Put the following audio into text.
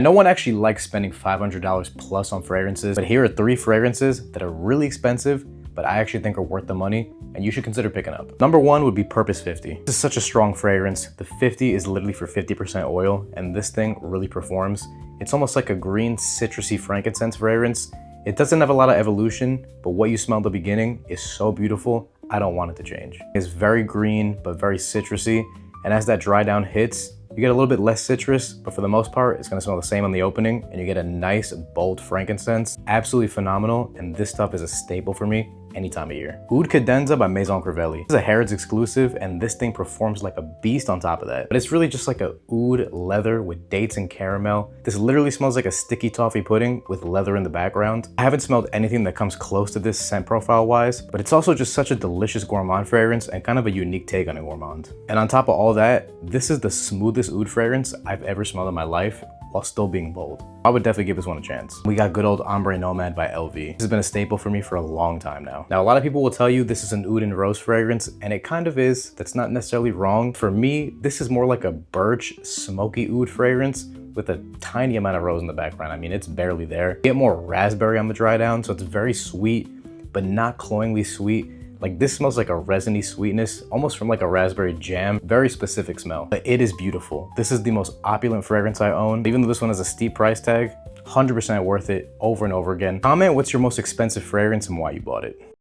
No one actually likes spending $500 plus on fragrances, but here are 3 fragrances that are really expensive, but I actually think are worth the money, and you should consider picking up. Number 1 would be Purpose 50. This is such a strong fragrance. The 50 is literally for 50% oil, and this thing really performs. It's almost like a green citrusy frankincense fragrance. It doesn't have a lot of evolution, but what you smell at the beginning is so beautiful, I don't want it to change. It's very green, but very citrusy, and as that dry down hits, you get a little bit less citrus, but for the most part, it's gonna smell the same on the opening, and you get a nice, bold frankincense. Absolutely phenomenal, and this stuff is a staple for me any time of year. Oud Cadenza by Maison Crivelli. This is a Harrods exclusive, and this thing performs like a beast on top of that. But it's really just like a oud leather with dates and caramel. This literally smells like a sticky toffee pudding with leather in the background. I haven't smelled anything that comes close to this scent profile wise, but it's also just such a delicious gourmand fragrance and kind of a unique take on a gourmand. And on top of all that, this is the smoothest oud fragrance I've ever smelled in my life, while still being bold. I would definitely give this one a chance. We got good old Ombre Nomad by LV. This has been a staple for me for a long time now. Now, a lot of people will tell you this is an oud and rose fragrance, and it kind of is. That's not necessarily wrong. For me, this is more like a birch, smoky oud fragrance with a tiny amount of rose in the background. I mean, it's barely there. You get more raspberry on the dry down, so it's very sweet, but not cloyingly sweet. Like, this smells like a resiny sweetness, almost from like a raspberry jam. Very specific smell, but it is beautiful. This is the most opulent fragrance I own. Even though this one has a steep price tag, 100% worth it over and over again. Comment what's your most expensive fragrance and why you bought it.